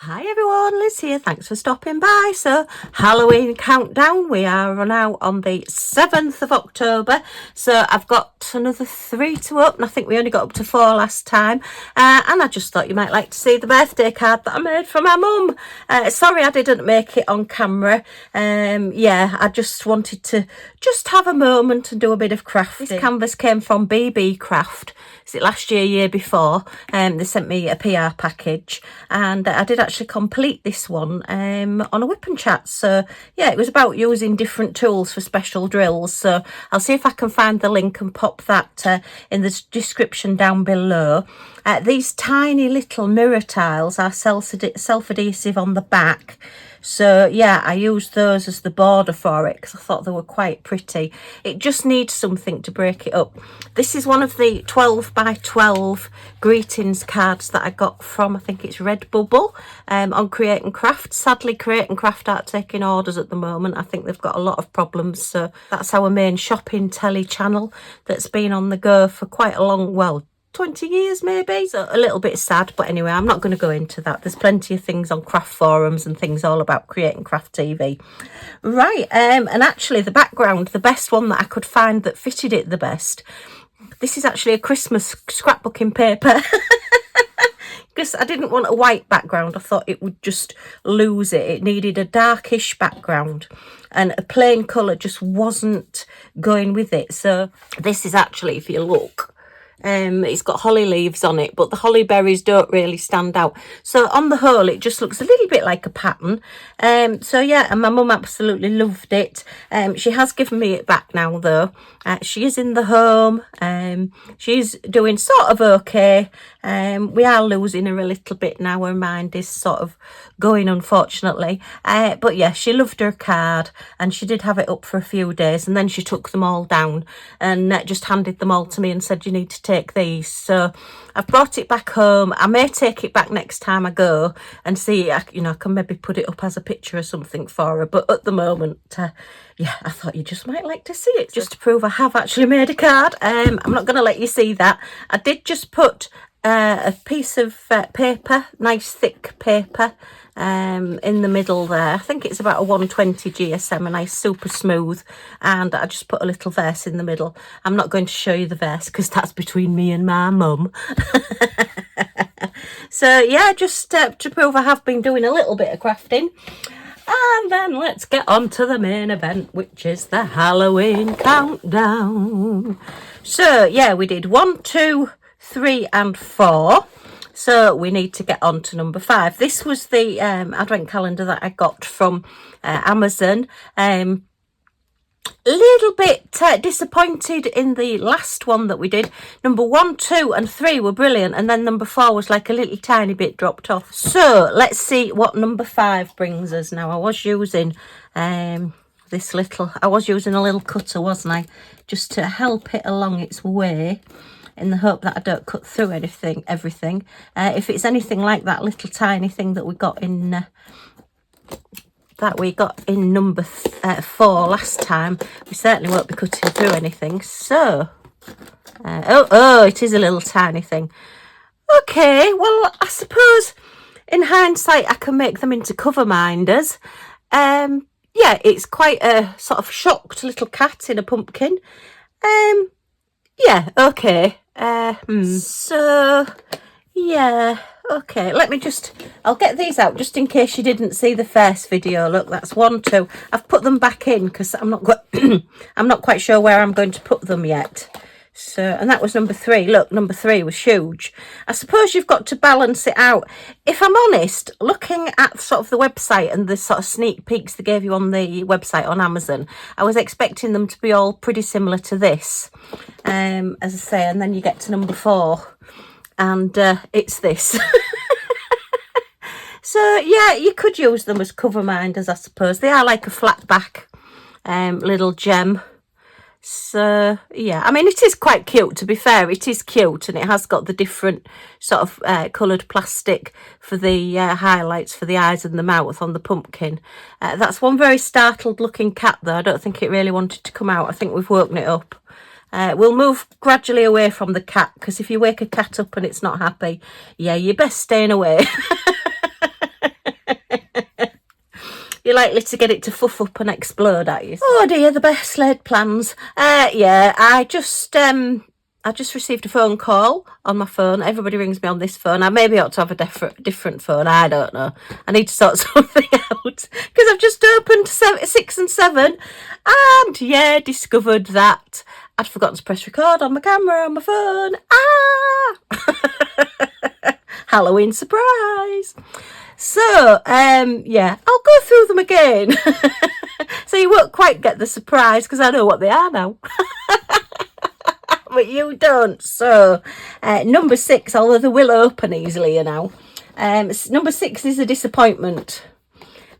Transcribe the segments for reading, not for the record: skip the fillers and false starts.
Hi everyone, Liz here. Thanks for stopping by. So, Halloween countdown. We are now on the 7th of October. So, I've got another 3 to open. I think we only got up to 4 last time. And I just thought you might like to see the birthday card that I made for my mum. Sorry I didn't make it on camera. I just wanted to just have a moment and do a bit of crafting. This canvas came from BB Craft. Is it last year before? They sent me a PR package, and I did actually complete this one on a whip and chat. So yeah, it was about using different tools for special drills. So I'll see if I can find the link and pop that in the description down below. These tiny little mirror tiles are self-adhesive on the back. So yeah, I used those as the border for it because I thought they were quite pretty. It just needs something to break it up. This is one of the 12 by 12 greetings cards that I got from, I think it's Redbubble, on Create and Craft. Sadly, Create and Craft aren't taking orders at the moment. I think they've got a lot of problems. So that's our main shopping telly channel that's been on the go for quite a long, well, 20 years maybe. So a little bit sad, but anyway, I'm not going to go into that. There's plenty of things on craft forums and things all about Creating Craft TV. Right, and actually the background, the best one that I could find that fitted it the best, this is actually a Christmas scrapbooking paper. Because I didn't want a white background. I thought it would just lose it. It needed a darkish background, and a plain colour just wasn't going with it. So this is actually, if you look, it's got holly leaves on it, but the holly berries don't really stand out. So on the whole, it just looks a little bit like a pattern. So yeah, and my mum absolutely loved it. She has given me it back now though. She is in the home. She's doing sort of okay. We are losing her a little bit now. Her mind is sort of going, unfortunately. But yeah, she loved her card, and she did have it up for a few days, and then she took them all down and just handed them all to me and said, you need to take these. So I've brought it back home. I may take it back next time I go and see, I can maybe put it up as a picture or something for her. But at the moment, yeah, I thought you just might like to see it, just to prove I have actually made a card. I'm not going to let you see that. I did just put a piece of paper, nice thick paper, in the middle there. I think it's about a 120 GSM, a nice super smooth, and I just put a little verse in the middle. I'm not going to show you the verse because that's between me and my mum. So yeah, just to prove I have been doing a little bit of crafting. And then let's get on to the main event, which is the Halloween countdown. So yeah, we did 1, 2, 3 and 4. So we need to get on to number 5. This was the advent calendar that I got from Amazon. A little bit disappointed in the last one that we did. Number 1, 2 and 3 were brilliant, and then number 4 was like a little tiny bit dropped off. So let's see what number 5 brings us. Now I was using a little cutter, wasn't I, just to help it along its way, in the hope that I don't cut through everything. If it's anything like that little tiny thing that we got in number 4 last time, we certainly won't be cutting through anything. So it is a little tiny thing. Okay, well, I suppose in hindsight I can make them into cover minders. Yeah, it's quite a sort of shocked little cat in a pumpkin. Yeah, okay. So yeah, okay, I'll get these out just in case you didn't see the first video. Look, that's 1, 2. I've put them back in because I'm not quite sure where I'm going to put them yet. So, and that was number 3. Look, number 3 was huge. I suppose you've got to balance it out. If I'm honest, looking at sort of the website and the sort of sneak peeks they gave you on the website on Amazon, I was expecting them to be all pretty similar to this. As I say, and then you get to number 4 and it's this. So yeah, you could use them as cover minders, I suppose. They are like a flat back little gem. So yeah, I mean, it is quite cute, to be fair. It is cute, and it has got the different sort of coloured plastic for the highlights for the eyes and the mouth on the pumpkin. That's one very startled looking cat though. I don't think it really wanted to come out. I think we've woken it up. We'll move gradually away from the cat, because if you wake a cat up and it's not happy, yeah, you're best staying away. you're likely to get it to fuff up and explode at you. Oh dear, the best laid plans. Yeah, I just received a phone call on my phone. Everybody rings me on this phone. I maybe ought to have a different phone. I don't know. I need to sort something out because I've just opened 6 and 7 and yeah, discovered that I'd forgotten to press record on my camera on my phone. Halloween surprise. So, yeah, I'll go through them again. So you won't quite get the surprise because I know what they are now. But you don't. So, number 6, although they will open easily now. Number 6 is a disappointment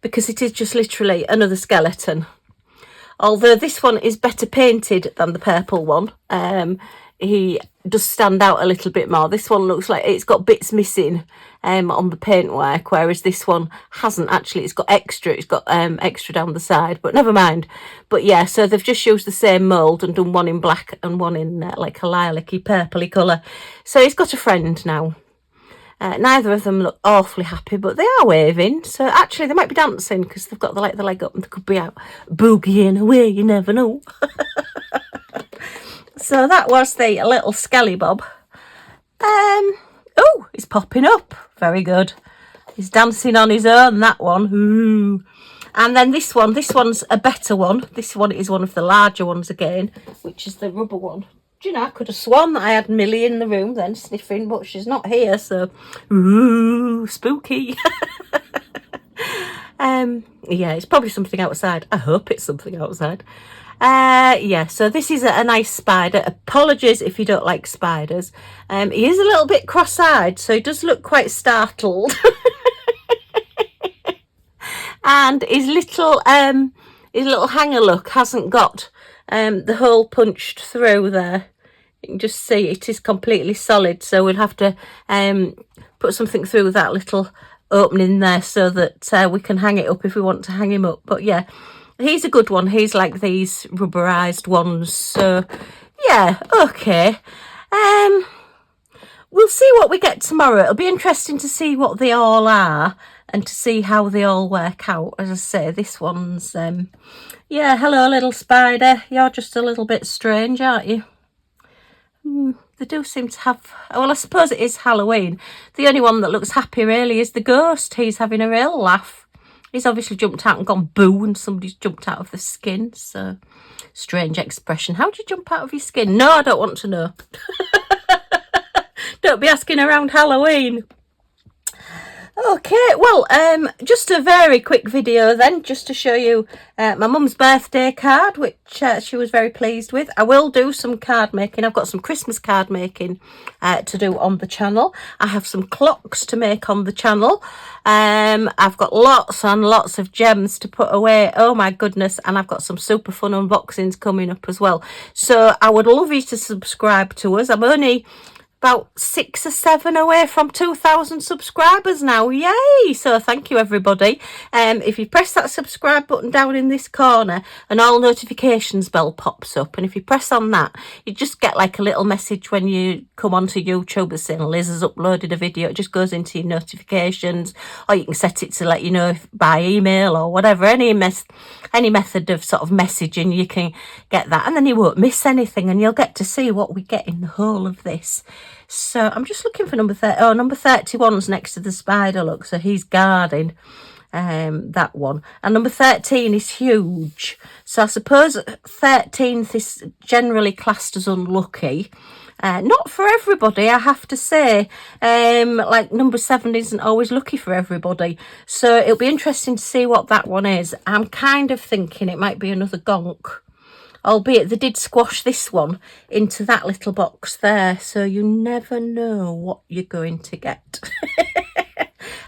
because it is just literally another skeleton. Although this one is better painted than the purple one. He does stand out a little bit more. This one looks like it's got bits missing on the paintwork, whereas this one hasn't actually. It's got extra down the side, but never mind. But yeah, so they've just used the same mould and done one in black and one in like a lilac-y purpley colour. So he's got a friend now. Neither of them look awfully happy, but they are waving. So actually they might be dancing because they've got the leg up and they could be out boogieing away, you never know. So that was the little Skelly Bob. Oh, he's popping up. Very good. He's dancing on his own, that one. Ooh. And then this one's a better one. This one is one of the larger ones again, which is the rubber one. Do you know, I could have sworn that I had Millie in the room then sniffing, but she's not here, so ooh, spooky. Yeah, it's probably something outside. I hope it's something outside. Yeah, so this is a nice spider. Apologies if you don't like spiders. He is a little bit cross-eyed, so he does look quite startled. And his little hanger look hasn't got the hole punched through there. You can just see it is completely solid, so we'll have to put something through that little opening there so that we can hang it up if we want to hang him up. But yeah, he's a good one. He's like these rubberized ones. So yeah, okay. We'll see what we get tomorrow. It'll be interesting to see what they all are and to see how they all work out. As I say, this one's yeah, hello little spider. You're just a little bit strange, aren't you? They do seem to have, well, I suppose it is Halloween. The only one that looks happy really is the ghost. He's having a real laugh. He's obviously jumped out and gone boo and somebody's jumped out of the skin. So, strange expression. How do you jump out of your skin? No, I don't want to know. Don't be asking around Halloween. Okay, well, just a very quick video then, just to show you my mum's birthday card, which she was very pleased with. I will do some card making. I've got some Christmas card making to do on the channel. I have some clocks to make on the channel. I've got lots and lots of gems to put away. Oh my goodness. And I've got some super fun unboxings coming up as well. So I would love you to subscribe to us. I'm only about 6 or 7 away from 2,000 subscribers now. Yay! So thank you everybody. If you press that subscribe button down in this corner, an all notifications bell pops up, and if you press on that, you just get like a little message when you come onto YouTube that's saying Liz has uploaded a video. It just goes into your notifications, or you can set it to let you know if by email or whatever, any method of sort of messaging, you can get that, and then you won't miss anything and you'll get to see what we get in the whole of this. So I'm just looking for number 30. Oh, number 31's next to the spider, look, so he's guarding that one. And number 13 is huge. So I suppose 13th is generally classed as unlucky. Not for everybody, I have to say. Like number 7 isn't always lucky for everybody. So it'll be interesting to see what that one is. I'm kind of thinking it might be another gonk. Albeit they did squash this one into that little box there. So you never know what you're going to get.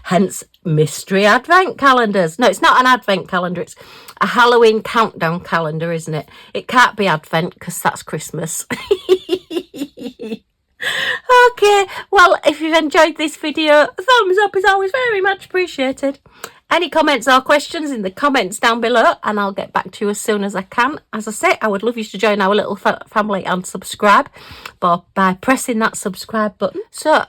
Hence, mystery advent calendars. No, it's not an advent calendar. It's a Halloween countdown calendar, isn't it? It can't be advent because that's Christmas. Okay, well, if you've enjoyed this video, a thumbs up is always very much appreciated. Any comments or questions in the comments down below, and I'll get back to you as soon as I can. As I say, I would love you to join our little family and subscribe by pressing that subscribe button. So,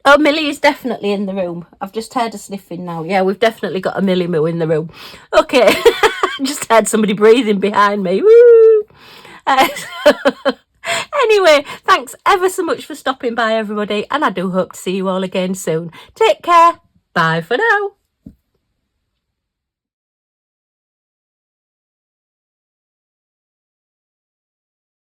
Oh, Millie is definitely in the room. I've just heard her sniffing now. Yeah, we've definitely got a Millie Moo in the room. Okay, just heard somebody breathing behind me. Woo! Uh, anyway, thanks ever so much for stopping by, everybody, and I do hope to see you all again soon. Take care. Bye for now.